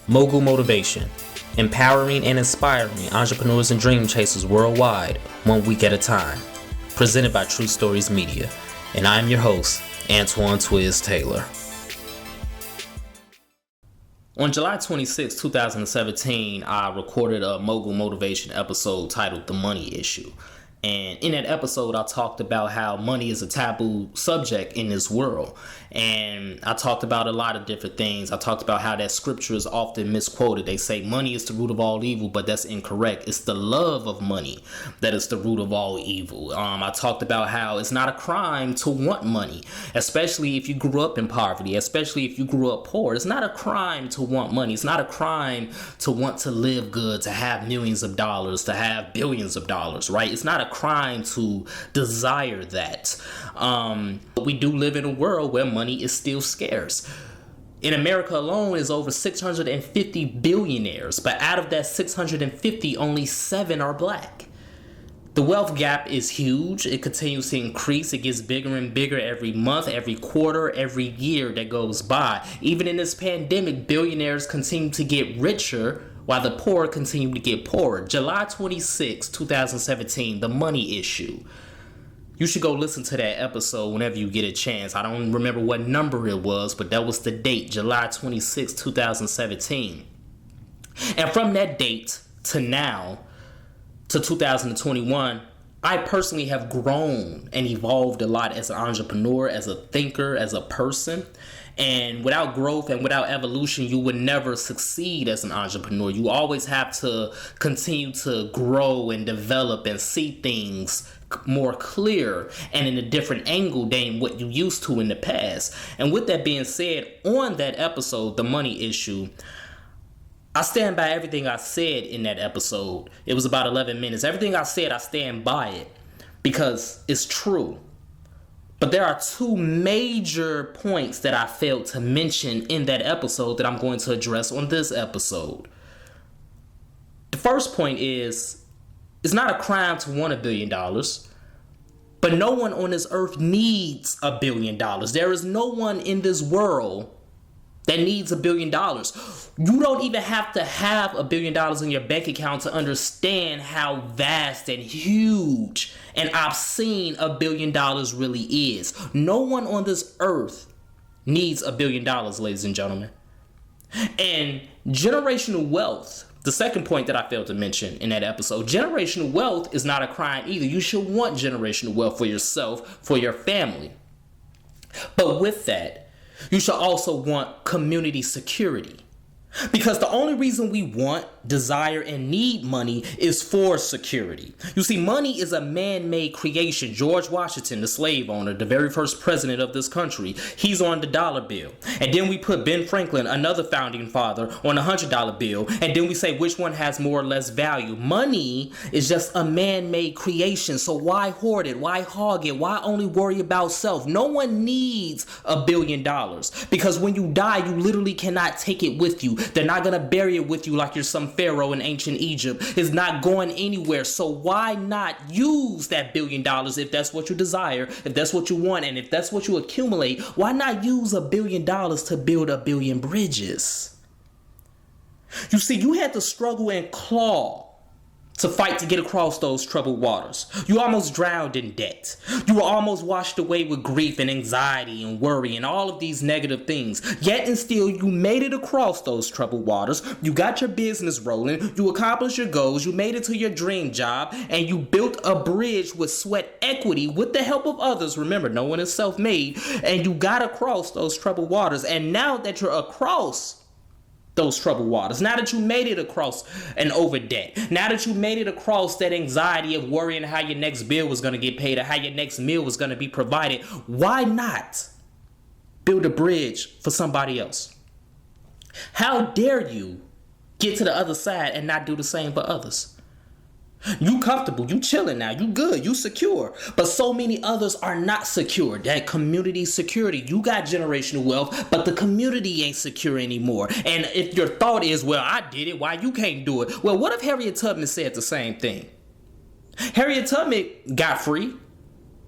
Mogul Motivation, empowering and inspiring entrepreneurs and dream chasers worldwide, 1 week at a time. Presented by True Stories Media. And I'm your host, Antoine Twiz Taylor. On July 26, 2017, I recorded a Mogul Motivation episode titled The Money Issue. And in that episode, I talked about how money is a taboo subject in this world. And I talked about a lot of different things. I talked about how that scripture is often misquoted. They say money is the root of all evil, but that's incorrect. It's the love of money that is the root of all evil. I talked about how it's not a crime to want money, especially if you grew up in poverty, especially if you grew up poor. It's not a crime to want money. It's not a crime to want to live good, to have millions of dollars, to have billions of dollars, right? It's not a crime to desire that. But we do live in a world where money is still scarce. In America alone is over 650 billionaires, but out of that 650, only 7 are black. The wealth gap is huge. It continues to increase. It gets bigger and bigger every month, every quarter, every year that goes by. Even in this pandemic, billionaires continue to get richer while the poor continue to get poorer. July 26, 2017, The Money Issue. You should go listen to that episode whenever you get a chance. I don't remember what number it was, but that was the date, July 26, 2017. And from that date to now, to 2021, I personally have grown and evolved a lot as an entrepreneur, as a thinker, as a person. And without growth and without evolution, you would never succeed as an entrepreneur. You always have to continue to grow and develop and see things more clear and in a different angle than what you used to in the past. And with that being said, on that episode, The Money Issue, I stand by everything I said in that episode. It was about 11 minutes. Everything I said, I stand by it because it's true. But there are 2 major points that I failed to mention in that episode that I'm going to address on this episode. The first point is, it's not a crime to want $1 billion, but no one on this earth needs $1 billion. There is no one in this world that needs $1 billion. You don't even have to have $1 billion in your bank account to understand how vast and huge and obscene $1 billion really is. No one on this earth needs $1 billion, ladies and gentlemen. And generational wealth, the second point that I failed to mention in that episode, generational wealth is not a crime either. You should want generational wealth for yourself, for your family. But with that, you should also want community security. Because the only reason we want, desire, and need money is for security. You see, money is a man-made creation. George Washington, the slave owner, the very first president of this country, he's on the dollar bill. And then we put Ben Franklin, another founding father, on a $100 bill. And then we say which one has more or less value. Money is just a man-made creation. So why hoard it? Why hog it? Why only worry about self? No one needs $1 billion. Because when you die, you literally cannot take it with you. They're not going to bury it with you like you're some pharaoh in ancient Egypt. It's not going anywhere. So why not use that $1 billion if that's what you desire, if that's what you want, and if that's what you accumulate? Why not use $1 billion to build 1 billion bridges? You see, you had to struggle and claw to fight to get across those troubled waters. You almost drowned in debt. You were almost washed away with grief and anxiety and worry and all of these negative things. Yet and still, you made it across those troubled waters. You got your business rolling. You accomplished your goals. You made it to your dream job. And you built a bridge with sweat equity with the help of others. Remember, no one is self-made. And you got across those troubled waters. And now that you're across those troubled waters, now that you made it across and over debt, now that you made it across that anxiety of worrying how your next bill was going to get paid or how your next meal was going to be provided, why not build a bridge for somebody else? How dare you get to the other side and not do the same for others? You comfortable, you chilling now, you good, you secure. But so many others are not secure. That community security. You got generational wealth, but the community ain't secure anymore. And if your thought is, well, I did it, why you can't do it? Well, what if Harriet Tubman said the same thing? Harriet Tubman got free.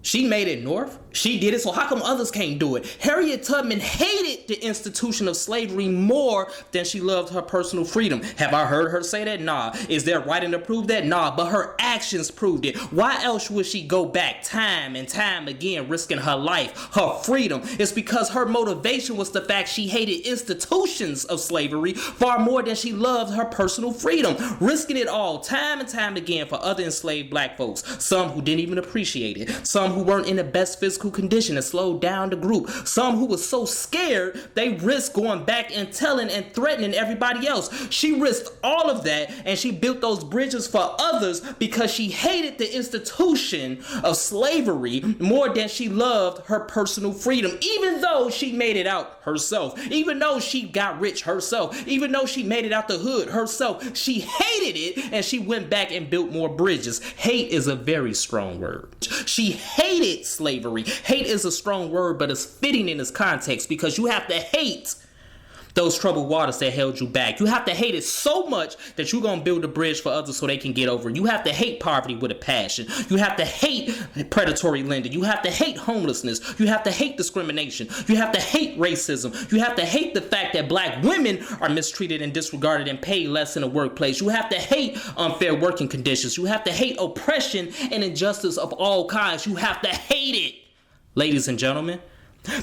She made it north. She did it, so how come others can't do it? Harriet Tubman hated the institution of slavery more than she loved her personal freedom. Have I heard her say that? Nah. Is there writing to prove that? Nah, but her actions proved it. Why else would she go back time and time again, risking her life, her freedom? It's because her motivation was the fact she hated institutions of slavery far more than she loved her personal freedom, risking it all time and time again for other enslaved black folks, some who didn't even appreciate it, some who weren't in the best physical condition and slowed down the group, some who was so scared they risked going back and telling and threatening everybody else. She risked all of that, and she built those bridges for others because she hated the institution of slavery more than she loved her personal freedom, even though she made it out herself, even though she got rich herself, even though she made it out the hood herself. She hated it, and she went back and built more bridges. Hate is a very strong word. She hated slavery. Hate is a strong word, but it's fitting in this context because you have to hate those troubled waters that held you back. You have to hate it so much that you're going to build a bridge for others so they can get over it. You have to hate poverty with a passion. You have to hate predatory lending. You have to hate homelessness. You have to hate discrimination. You have to hate racism. You have to hate the fact that black women are mistreated and disregarded and paid less in the workplace. You have to hate unfair working conditions. You have to hate oppression and injustice of all kinds. You have to hate it, ladies and gentlemen.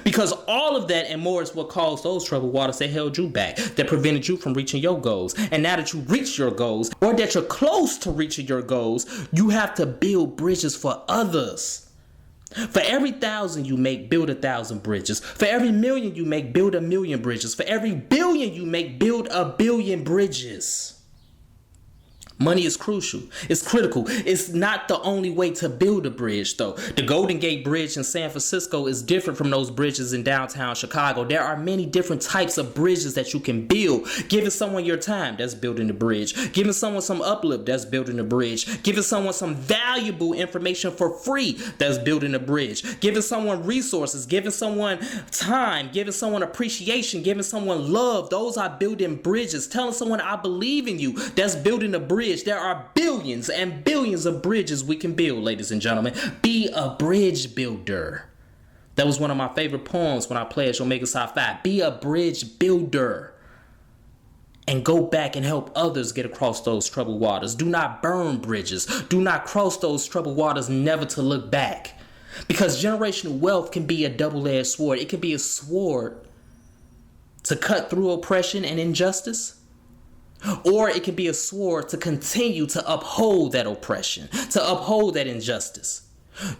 Because all of that and more is what caused those troubled waters that held you back, that prevented you from reaching your goals. And now that you reach your goals, or that you're close to reaching your goals, you have to build bridges for others. For every 1,000 you make, build 1,000 bridges. For every 1,000,000 you make, build 1,000,000 bridges. For every 1,000,000,000 you make, build 1,000,000,000 bridges. Money is crucial. It's critical. It's not the only way to build a bridge, though. The Golden Gate Bridge in San Francisco is different from those bridges in downtown Chicago. There are many different types of bridges that you can build. Giving someone your time, that's building a bridge. Giving someone some uplift, that's building a bridge. Giving someone some valuable information for free, that's building a bridge. Giving someone resources, giving someone time, giving someone appreciation, giving someone love, those are building bridges. Telling someone I believe in you, that's building a bridge. There are billions and billions of bridges we can build, ladies and gentlemen. Be a bridge builder. That was one of my favorite poems when I pledged Omega Psi Phi. Be a bridge builder. And go back and help others get across those troubled waters. Do not burn bridges. Do not cross those troubled waters, never to look back. Because generational wealth can be a double-edged sword. It can be a sword to cut through oppression and injustice. Or it can be a sword to continue to uphold that oppression, to uphold that injustice.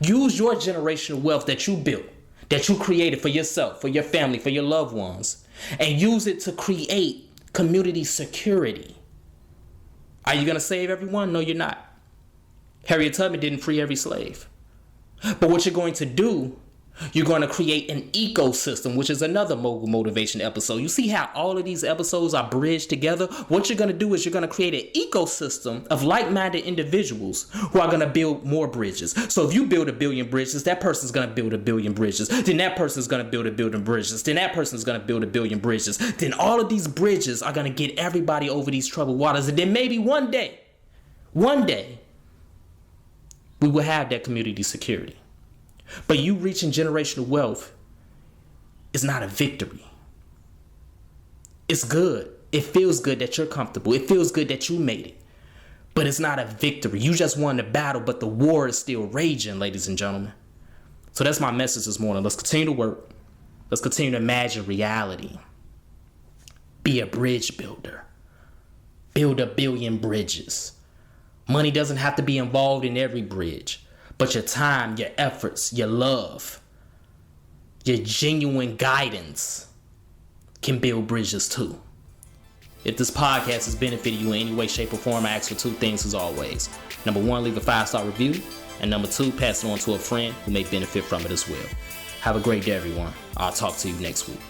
Use your generational wealth that you built, that you created for yourself, for your family, for your loved ones, and use it to create community security. Are you going to save everyone? No, you're not. Harriet Tubman didn't free every slave. But what you're going to do, you're going to create an ecosystem, which is another Mogul Motivation episode. You see how all of these episodes are bridged together? What you're going to do is you're going to create an ecosystem of like-minded individuals who are going to build more bridges. So if you build 1,000,000,000 bridges, that person's going to build 1,000,000,000 bridges. Then that person's going to build 1,000,000,000 bridges. Then that person's going to build 1,000,000,000 bridges. Then all of these bridges are going to get everybody over these troubled waters. And then maybe one day, we will have that community security. But you reaching generational wealth is not a victory. It's good. It feels good that you're comfortable. It feels good that you made it. But it's not a victory. You just won the battle, but the war is still raging, ladies and gentlemen. So that's my message this morning. Let's continue to work. Let's continue to imagine reality. Be a bridge builder. Build 1,000,000,000 bridges. Money doesn't have to be involved in every bridge. But your time, your efforts, your love, your genuine guidance can build bridges too. If this podcast has benefited you in any way, shape, or form, I ask for 2 things as always. Number 1, leave a 5-star review. And number 2, pass it on to a friend who may benefit from it as well. Have a great day, everyone. I'll talk to you next week.